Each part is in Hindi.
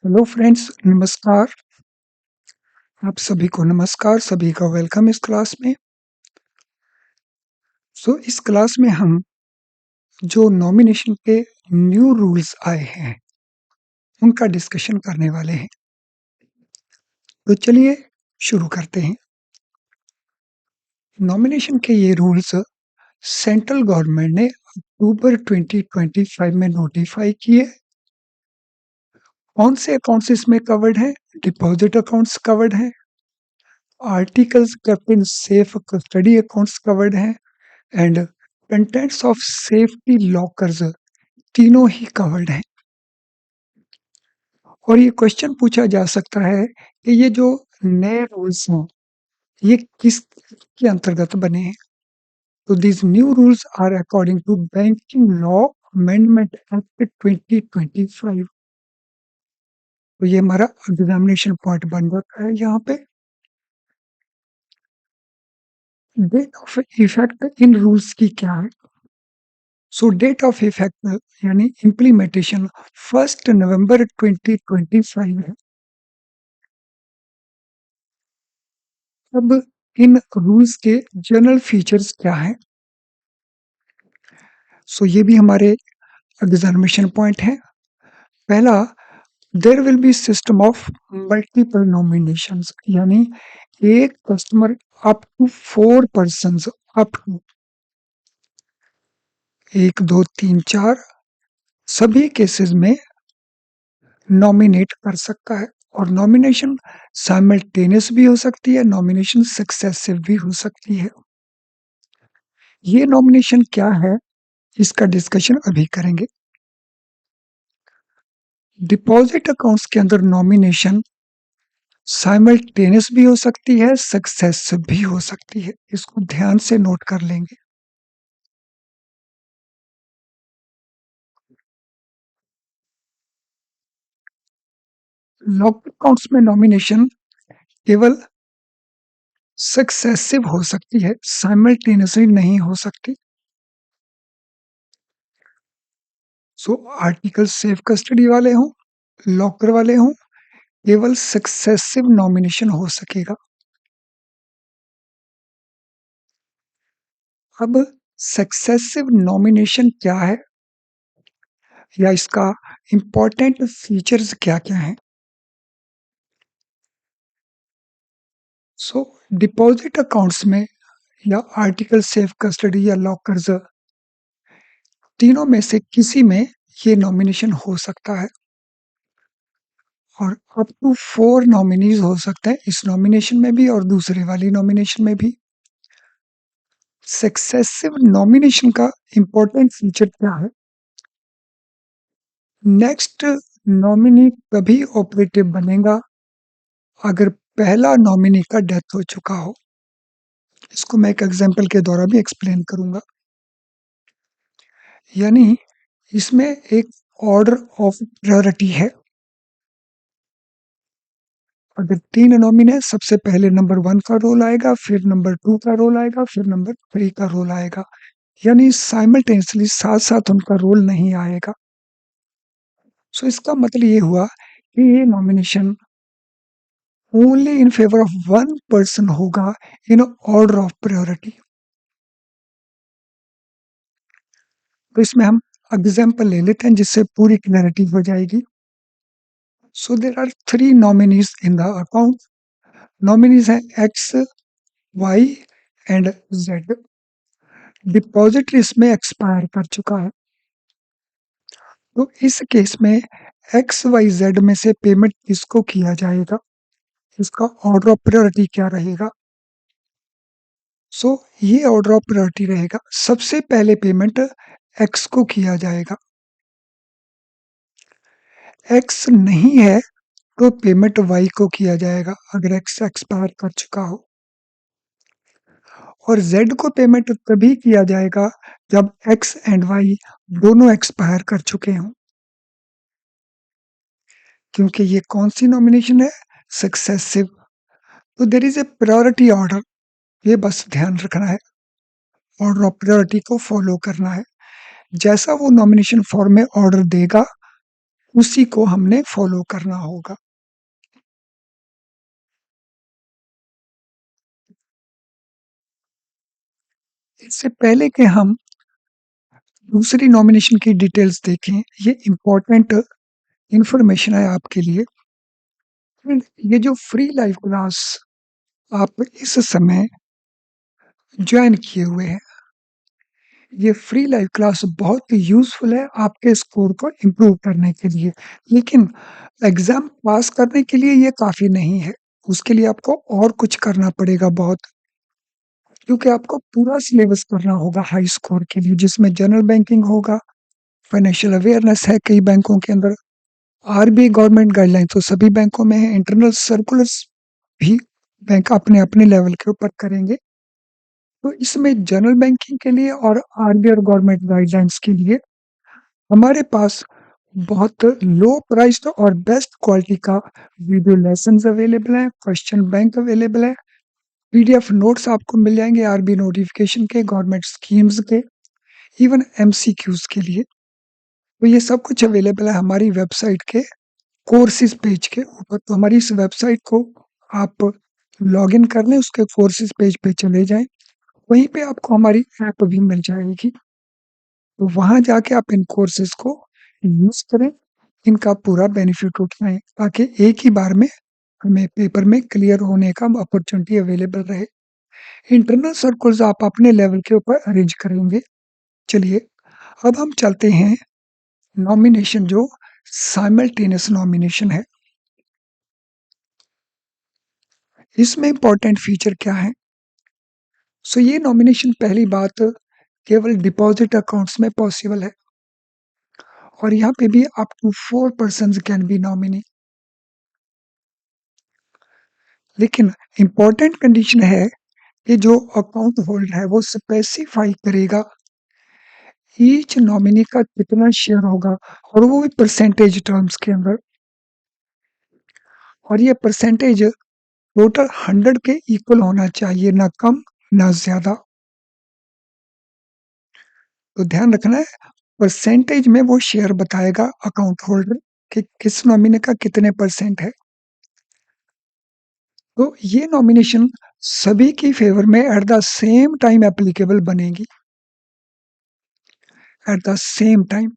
हेलो फ्रेंड्स, नमस्कार। आप सभी को नमस्कार, सभी का वेलकम इस क्लास में। इस क्लास में हम जो नॉमिनेशन के न्यू रूल्स आए हैं, उनका डिस्कशन करने वाले हैं। तो चलिए शुरू करते हैं। नॉमिनेशन के ये रूल्स सेंट्रल गवर्नमेंट ने अक्टूबर 2025 में नोटिफाई किए। कौन से अकाउंट्स इसमें कवर्ड हैं? डिपॉजिट अकाउंट्स कवर्ड हैं, articles kept in safe custody accounts covered हैं and contents of safety lockers तीनों ही कवर्ड हैं। और ये क्वेश्चन पूछा जा सकता है कि ये जो नए रूल्स हैं, ये किस के अंतर्गत बने हैं? तो these new rules are according to Banking Law Amendment Act 2025। तो ये हमारा एग्जामिनेशन पॉइंट बन जाता है यहाँ पे। Date of effect in rules की क्या है? डेट ऑफ इफेक्ट यानी इम्प्लीमेंटेशन 1 नवंबर 2025 है। अब इन रूल्स के जनरल फीचर्स क्या हैं? ये भी हमारे एग्जामिनेशन पॉइंट है। पहला, there will be system of multiple nominations, यानी एक customer up to 4 persons, up to 1, 2, 3, 4 सभी केसेस में नॉमिनेट कर सकता है। और नॉमिनेशन साइमल्टेनियस भी हो सकती है, नॉमिनेशन सक्सेसिव भी हो सकती है। ये नॉमिनेशन क्या है, इसका डिस्कशन अभी करेंगे। डिपॉजिट अकाउंट्स के अंदर नॉमिनेशन साइमल्टेनियस भी हो सकती है, सक्सेसिव भी हो सकती है। इसको ध्यान से नोट कर लेंगे। लॉक अकाउंट्स में नॉमिनेशन केवल सक्सेसिव हो सकती है, साइमल्टेनियसली नहीं हो सकती। आर्टिकल सेफ कस्टडी वाले हों, लॉकर वाले हों, केवल सक्सेसिव नॉमिनेशन हो सकेगा। अब सक्सेसिव नॉमिनेशन क्या है या इसका इंपॉर्टेंट फीचर्स क्या-क्या हैं? डिपॉजिट अकाउंट्स में या आर्टिकल सेफ कस्टडी या लॉकर्स, तीनों में से किसी में ये नॉमिनेशन हो सकता है। और अप टू 4 नॉमिनीज हो सकते हैं इस नॉमिनेशन में भी और दूसरे वाली नॉमिनेशन में भी। सक्सेसिव नॉमिनेशन का इंपॉर्टेंट फीचर क्या है? नेक्स्ट नॉमिनी तभी ऑपरेटिव बनेगा अगर पहला नॉमिनी का डेथ हो चुका हो। इसको मैं एक एग्जांपल के द्वारा भी एक्सप्लेन करूंगा। यानी इसमें एक ऑर्डर ऑफ प्रायोरिटी है। अगर 3 नॉमिनी है, सबसे पहले नंबर 1 का रोल आएगा, फिर नंबर 2 का रोल आएगा, फिर नंबर 3 का रोल आएगा। यानी साइमल्टेनियसली साथ-साथ उनका रोल नहीं आएगा। इसका मतलब ये हुआ कि ये nomination only in favour of 1 person होगा इन ऑर्डर ऑफ प्रायोरिटी। तो इसमें हम एग्जांपल ले लेते हैं जिससे पूरी क्लैरिटी हो जाएगी। There are 3 nominees in the account. Nominees हैं X, Y and Z। Deposit इसमें एक्सपायर कर चुका है। तो इस केस में XYZ में से पेमेंट किसको किया जाएगा? इसका ऑर्डर ऑफ प्रायोरिटी क्या रहेगा? ये ऑर्डर ऑफ प्रायोरिटी रहेगा। सबसे पहले पेमेंट X को किया जाएगा। X नहीं है तो पेमेंट Y को किया जाएगा अगर X एक्सपायर कर चुका हो। और Z को पेमेंट तभी किया जाएगा जब X एंड Y दोनों एक्सपायर कर चुके हों। क्योंकि ये कौन सी नॉमिनेशन है? सक्सेसिव। तो there is a priority order, ये बस ध्यान रखना है। ऑर्डर ऑफ प्रायोरिटी को फॉलो करना है। जैसा वो नॉमिनेशन फॉर्म में ऑर्डर देगा, उसी को हमने फॉलो करना होगा। इससे पहले कि हम दूसरी नॉमिनेशन की डिटेल्स देखें, ये इम्पोर्टेंट इन्फॉर्मेशन है आपके लिए। ये जो फ्री लाइव क्लास आप इस समय जॉइन किए हुए हैं, ये फ्री लाइव क्लास बहुत यूज़फुल है आपके स्कोर को इम्प्रूव करने के लिए। लेकिन एग्ज़ाम पास करने के लिए ये काफ़ी नहीं है। उसके लिए आपको और कुछ करना पड़ेगा बहुत, क्योंकि आपको पूरा सिलेबस करना होगा हाई स्कोर के लिए, जिसमें जनरल बैंकिंग होगा, फाइनेंशियल अवेयरनेस है कई बैंकों के अंदर, आरबीआई गवर्नमेंट गाइडलाइन तो सभी बैंकों में है, इंटरनल सर्कुलर्स भी बैंक अपने-अपने लेवल के ऊपर करेंगे। तो इसमें जनरल बैंकिंग के लिए और आरबीआई और गवर्नमेंट गाइडलाइंस के लिए हमारे पास बहुत लो प्राइस्ड और बेस्ट क्वालिटी का वीडियो लेसन्स अवेलेबल हैं, क्वेश्चन बैंक अवेलेबल है, पीडीएफ नोट्स आपको मिल जाएँगे आरबीआई नोटिफिकेशन के, गवर्नमेंट स्कीम्स के, इवन एमसीक्यूज़ के लिए। तो ये सब कुछ अवेलेबल है हमारी वेबसाइट के कोर्सेज़ पेज के ऊपर। तो हमारी इस वेबसाइट को आप लॉगिन कर लें, उसके कोर्सेज़ पेज पे चले जाएँ। वहीं पे आपको हमारी ऐप भी मिल जाएगी। तो वहाँ जाके आप इन कोर्सेज़ को यूज़ करें, इनका पूरा बेनिफिट उठाएँ, ताकि एक ही बार में हमें पेपर में क्लियर होने का अपॉर्च्युनिटी अवेलेबल रहे। इंटरनल सर्कल्स आप अपने लेवल के ऊपर अरेंज करेंगे। चलिए, अब हम चलते हैं नॉमिनेशन जो साइमल्टेनियस नॉमिनेशन है। इसमें इम्पोर्टेंट फीचर क्या है? सो ये नॉमिनेशन पहली बात केवल डिपॉज़िट अकाउंट्स में पॉसिबल है और यहाँ पे भी up to 4 persons can be nominee. लेकिन इम्पोर्टेंट कंडीशन है कि जो अकाउंट होल्डर है वो स्पेसिफाई करेगा ईच नॉमिनी का कितना शेयर होगा और वो भी परसेंटेज टर्म्स के अंदर, और ये परसेंटेज टोटल 100 के इक्वल होना चाहिए, ना कम ना ज़्यादा। तो ध्यान रखना है, परसेंटेज में वो शेयर बताएगा अकाउंट होल्डर कि किस नॉमिनी का कितने परसेंट है। तो ये नॉमिनेशन सभी की फ़ेवर में at the same time applicable बनेगी, एट द सेम टाइम,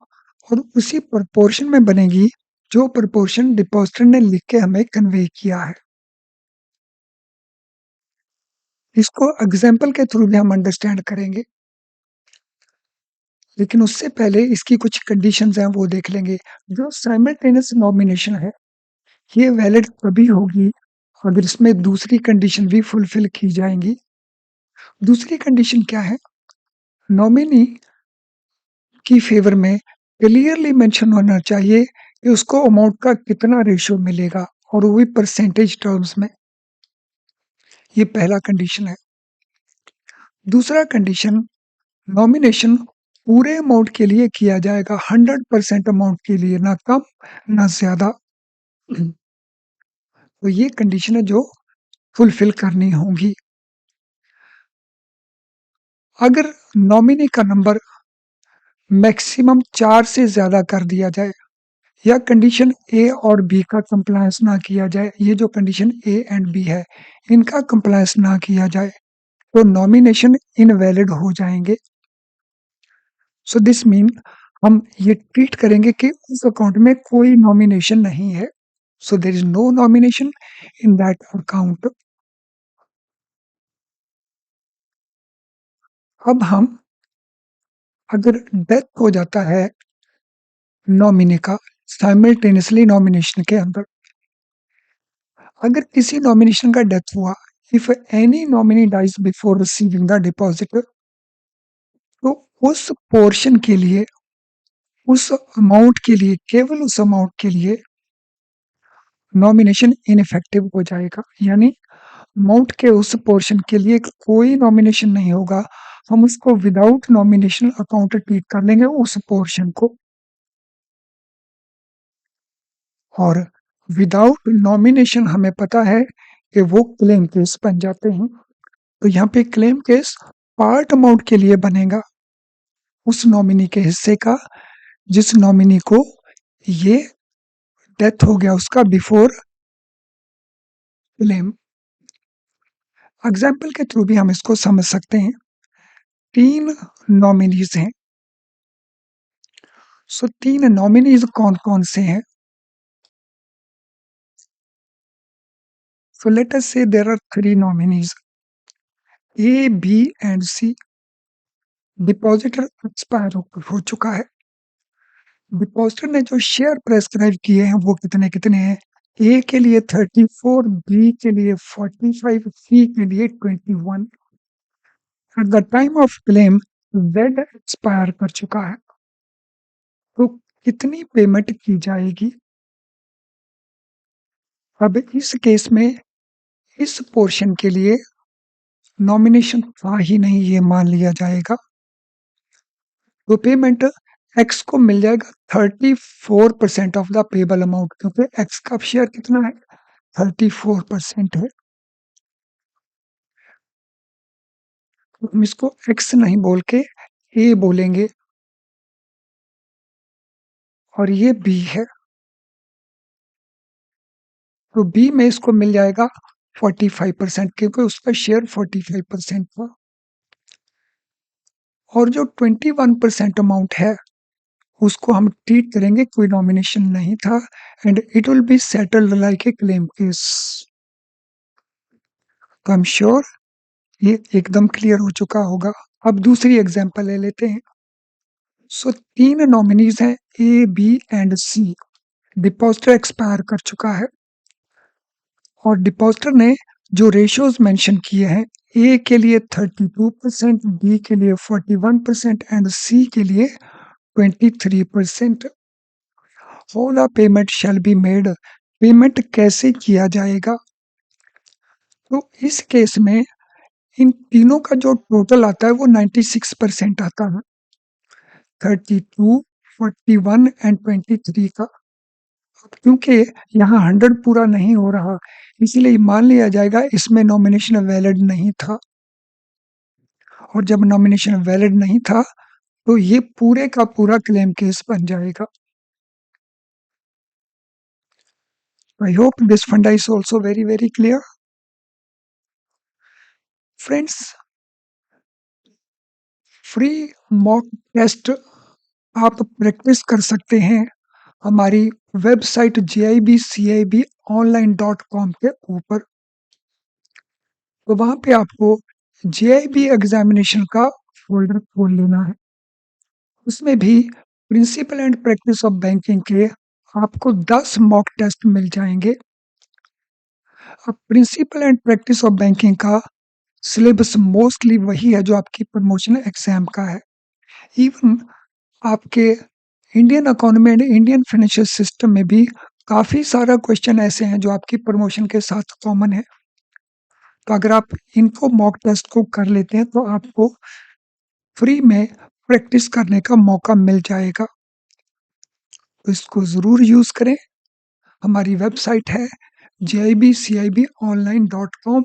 और उसी प्रोपोर्शन में बनेगी जो प्रोपोर्शन डिपॉजिटर ने लिख के हमें कन्वे किया है। इसको एग्ज़ाम्पल के थ्रू भी हम अंडरस्टैंड करेंगे। लेकिन उससे पहले इसकी कुछ कंडीशंस हैं वो देख लेंगे। जो साइमल्टेनियस नॉमिनेशन है, ये वैलिड तभी होगी अगर इसमें दूसरी कंडीशन भी फुलफिल की जाएँगी। दूसरी कंडीशन क्या है? नॉमिनी की फ़ेवर में क्लियरली मेंशन होना चाहिए कि उसको अमाउंट का कितना रेशियो मिलेगा और वो भी परसेंटेज टर्म्स में। ये पहला कंडीशन है। दूसरा कंडीशन, नॉमिनेशन पूरे अमाउंट के लिए किया जाएगा, 100% अमाउंट के लिए, ना कम ना ज़्यादा। तो ये कंडीशन है जो फुलफिल करनी होगी। अगर नॉमिनी का नंबर मैक्सिमम 4 से ज़्यादा कर दिया जाए या कंडीशन ए और बी का कंप्लायंस ना किया जाए, ये जो कंडीशन ए एंड बी है, इनका कंप्लायंस ना किया जाए, तो नॉमिनेशन इनवैलिड हो जाएँगे। सो दिस मीन हम ये ट्रीट करेंगे कि उस अकाउंट में कोई नॉमिनेशन नहीं है। So there is no nomination in that account. अब हम, अगर डेथ हो जाता है नॉमिनी का साइमल्टेनियसली नॉमिनेशन के अंदर, अगर किसी नॉमिनेशन का डेथ हुआ, if any nominee dies before receiving the deposit, तो उस पोर्शन के लिए, उस अमाउंट के लिए, केवल उस अमाउंट के लिए नॉमिनेशन इनइफेक्टिव हो जाएगा। यानी अमाउंट के उस पोर्शन के लिए कोई नॉमिनेशन नहीं होगा। हम उसको विदाउट नॉमिनेशन अकाउंट ट्रीट कर लेंगे उस पोर्शन को, और विदाउट नॉमिनेशन हमें पता है कि वो क्लेम केस बन जाते हैं। तो यहाँ पे क्लेम केस पार्ट अमाउंट के लिए बनेगा, उस नॉमिनी के हिस्से का जिस नॉमिनी को ये डेथ हो गया उसका बिफोर क्लेम। एग्जाम्पल के थ्रू भी हम इसको समझ सकते हैं। 3 नॉमिनीज हैं। सो 3 नॉमिनीज कौन कौन से हैं? So let us say there are 3 nominees, A, B and C. Depositor expire हो चुका है। डिपॉजिटर ने जो शेयर प्रेस्क्राइब किए हैं वो कितने कितने हैं? ए के लिए 34, बी के लिए 45, सी के लिए 21। At the time of claim Z expire कर चुका है, तो कितनी पेमेंट की जाएगी? अब इस केस में इस पोर्शन के लिए नॉमिनेशन था ही नहीं, ये मान लिया जाएगा। तो पेमेंट एक्स को मिल जाएगा 34% ऑफ द पेबल अमाउंट, क्योंकि एक्स का शेयर कितना है? 34% है। तो हम इसको एक्स नहीं बोल के ए बोलेंगे, और ये बी है। तो बी में इसको मिल जाएगा 45%, क्योंकि उसका शेयर 45% था। और जो 21% अमाउंट है उसको हम ट्रीट करेंगे कोई नॉमिनेशन नहीं था, and it will be settled like a claim case. तो आई एम श्योर ये एकदम क्लियर हो चुका होगा। अब दूसरी एग्जांपल ले लेते हैं। सो 3 नॉमिनीज हैं, A, B and C. Depositor expire कर चुका है, और डिपॉजिटर ने जो रेशियोज मेंशन किए हैं, ए के लिए 32%, बी के लिए 41% एंड सी के लिए 23%। All the payment shall be made. Payment कैसे किया जाएगा? तो इस केस में इन तीनों का जो टोटल आता है वो 96% आता है। 32, 41 एंड 23 का। क्योंकि यहाँ 100 पूरा नहीं हो रहा, इसलिए मान लिया जाएगा इसमें नॉमिनेशन वैलिड नहीं था। और जब नॉमिनेशन वैलिड नहीं था तो ये पूरे का पूरा क्लेम केस बन जाएगा। I hope this funda is also very very clear. Friends, free mock test आप प्रैक्टिस कर सकते हैं हमारी वेबसाइट JIBCIBonline.com के ऊपर। तो वहां पे आपको JIB एग्जामिनेशन का फोल्डर खोल लेना है। उसमें भी principal and practice of banking के आपको 10 मॉक टेस्ट मिल जाएंगे। अब principal and practice of banking का सिलेबस मोस्टली वही है जो आपकी प्रमोशन एग्जाम का है। इवन आपके Indian economy and Indian financial system में भी काफ़ी सारा क्वेश्चन ऐसे हैं जो आपकी प्रमोशन के साथ कॉमन है। तो अगर आप इनको मॉक टेस्ट को कर लेते हैं तो आपको फ्री में प्रैक्टिस करने का मौका मिल जाएगा। तो इसको ज़रूर यूज़ करें। हमारी वेबसाइट है JIBCIBonline.com,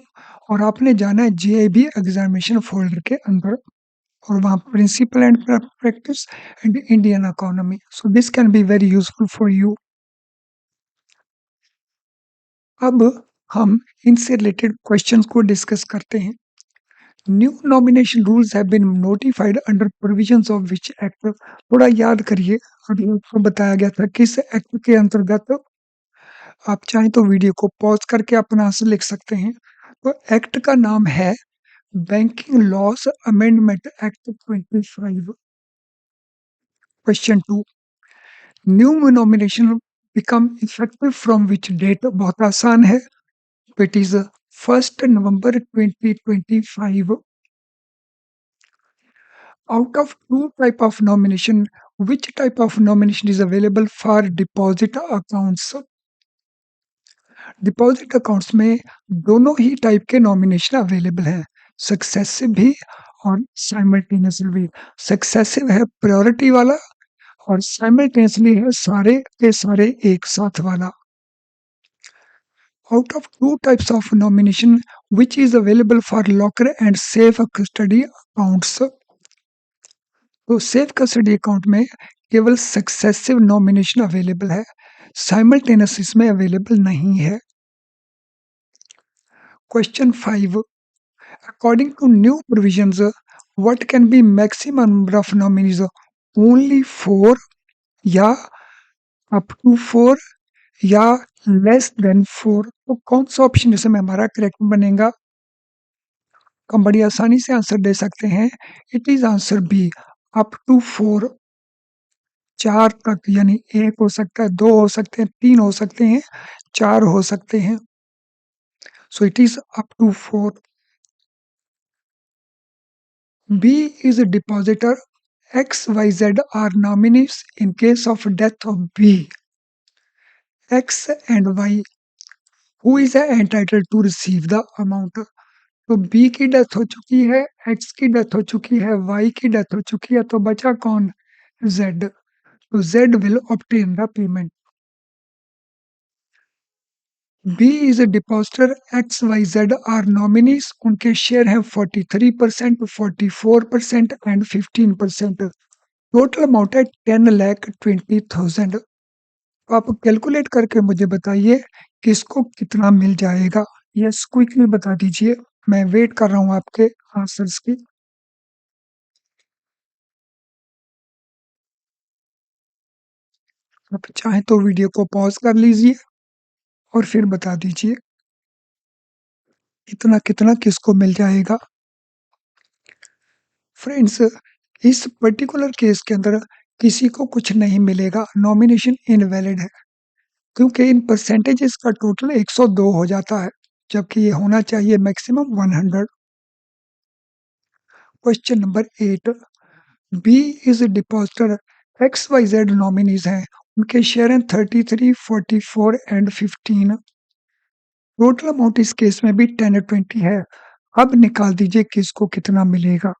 और आपने जाना है JIB एग्जामिनेशन फोल्डर के अंदर, और वहाँ principal and practice and Indian economy. So this can be very useful for you. अब हम इनसे रिलेटेड क्वेश्चंस को डिस्कस करते हैं। New nomination rules have been notified under provisions of which act. थोड़ा याद करिए, अभी आपको बताया गया था किस एक्ट के अंतर्गत। आप चाहें तो वीडियो को पॉज करके अपना आंसर लिख सकते हैं। तो एक्ट का नाम है banking laws amendment act 25। Question 2, new nomination become effective from which date. बहुत आसान है, it is 1 November 2025। Out of 2 type of nomination, which type of nomination is available for deposit accounts? Deposit accounts में दोनों ही टाइप के नॉमिनेशन अवेलेबल हैं, सक्सेसिव भी और साइमल्टेनियसली भी। सक्सेसिव है प्रायोरिटी वाला, और साइमल्टेनियसली है सारे के सारे एक साथ वाला। Out of 2 types of nomination which is available for locker and safe custody accounts. तो सेफ कस्टडी अकाउंट में केवल सक्सेसिव नॉमिनेशन अवेलेबल है, साइमल्टेनियस इसमें अवेलेबल नहीं है। Question 5, according to new provisions what can be maximum number of nominees, only 4 या अप टू 4 या लेस देन 4? तो कौन सा ऑप्शन इसमें हमारा करेक्ट बनेगा? हम बड़ी आसानी से आंसर दे सकते हैं। It is answer B, up to 4, 4 तक, यानी 1 हो सकता है, 2 हो सकते हैं, 3 हो सकते हैं, 4 हो सकते हैं। So it is up to 4। B is a depositor. X, Y, Z are nominees in case of death of B. X and Y, who is entitled to receive the amount? तो B की डेथ हो चुकी है, X की डेथ हो चुकी है, Y की डेथ हो चुकी है, तो बचा कौन? Z. तो Z will obtain the payment. B is a depositor. X, Y, Z are nominees. उनके शेयर हैं 43%, 44% and 15%. टोटल अमाउंट है 10,20,000। आप कैलकुलेट करके मुझे बताइए किसको कितना मिल जाएगा। यस, क्विकली बता दीजिए, मैं वेट कर रहा हूँ आपके आंसर्स की। आप चाहें तो वीडियो को पॉज कर लीजिए और फिर बता दीजिए कितना कितना किसको मिल जाएगा। फ्रेंड्स, इस पर्टिकुलर केस के अंदर किसी को कुछ नहीं मिलेगा, नॉमिनेशन इनवैलिड है, क्योंकि इन परसेंटेजेस का टोटल 102 हो जाता है, जबकि ये होना चाहिए maximum 100। Question number 8, B is depositor. X Y Z nominees हैं, उनके शेयर हैं 33, 44 एंड 15। टोटल अमाउंट इस केस में भी 10 और 20 है। अब निकाल दीजिए किसको कितना मिलेगा।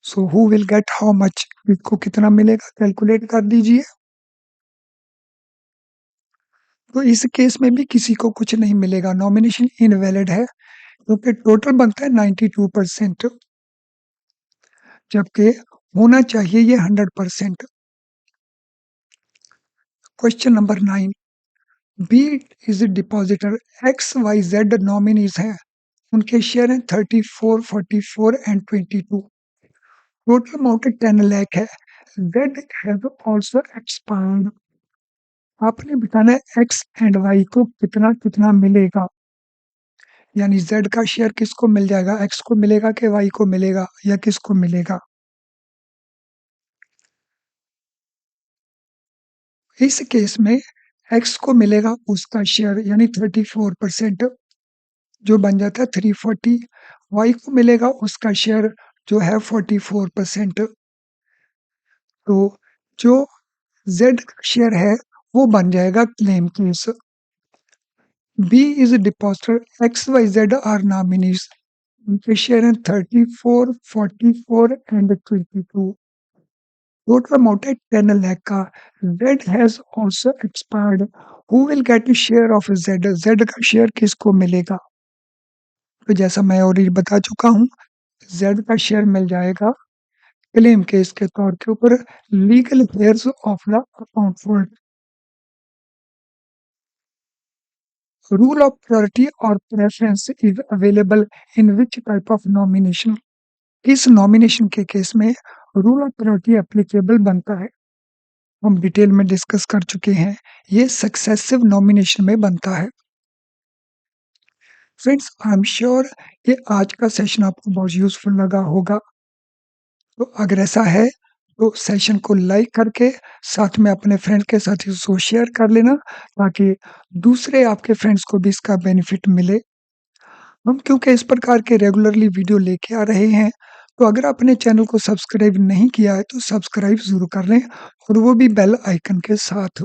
So who will get how much, किसको कितना मिलेगा कैलकुलेट कर दीजिए। तो इस केस में भी किसी को कुछ नहीं मिलेगा, नॉमिनेशन इनवैलिड है, क्योंकि टोटल बनता है 92%, जबकि होना चाहिए ये 100%। Question number 9, B is depositor. X Y Z nominees हैं, उनके शेयर हैं 34, 44 एंड 22। टोटल अमाउंट 10 लाख है। Z have also expired. आपने बताना है एक्स एंड वाई को कितना कितना मिलेगा, यानी जेड का शेयर किसको मिल जाएगा, एक्स को मिलेगा कि वाई को मिलेगा या किसको मिलेगा। इस केस में एक्स को मिलेगा उसका शेयर, यानी 34%, जो बन जाता है 340। वाई को मिलेगा उसका शेयर जो है 44%। तो जो जेड का शेयर है वो बन जाएगा claim case. B is depositor. X Y Z are nominees, उनके शेयर हैं 34, 44 एंड 22। टोटल अमाउंट है 10 लाख का। Z has also expired. Who will get share of Z, Z का शेयर किसको मिलेगा? तो जैसा मैं ऑलरेडी बता चुका हूँ, जेड का शेयर मिल जाएगा क्लेम केस के तौर के ऊपर, legal affairs of the account fault. Rule of priority और preference is available in which type of nomination? किस नॉमिनेशन के केस में रूल ऑफ प्रायोरिटी एप्लीकेबल बनता है, हम डिटेल में डिस्कस कर चुके हैं। ये सक्सेसिव नॉमिनेशन में बनता है। फ्रेंड्स, आई एम श्योर कि आज का सेशन आपको बहुत यूजफुल लगा होगा। तो अगर ऐसा है तो सेशन को लाइक करके साथ में अपने फ्रेंड के साथ इसको शेयर कर लेना, ताकि दूसरे आपके फ्रेंड्स को भी इसका बेनिफिट मिले। हम क्योंकि इस प्रकार के रेगुलरली वीडियो लेके आ रहे हैं, तो अगर आपने चैनल को सब्सक्राइब नहीं किया है तो सब्सक्राइब ज़रूर कर लें, और वो भी बेल आइकन के साथ।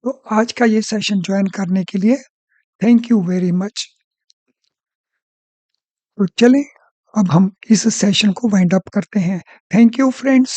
तो आज का ये सेशन ज्वाइन करने के लिए थैंक यू वेरी मच। तो चलें अब हम इस सेशन को वाइंड अप करते हैं। Thank you friends.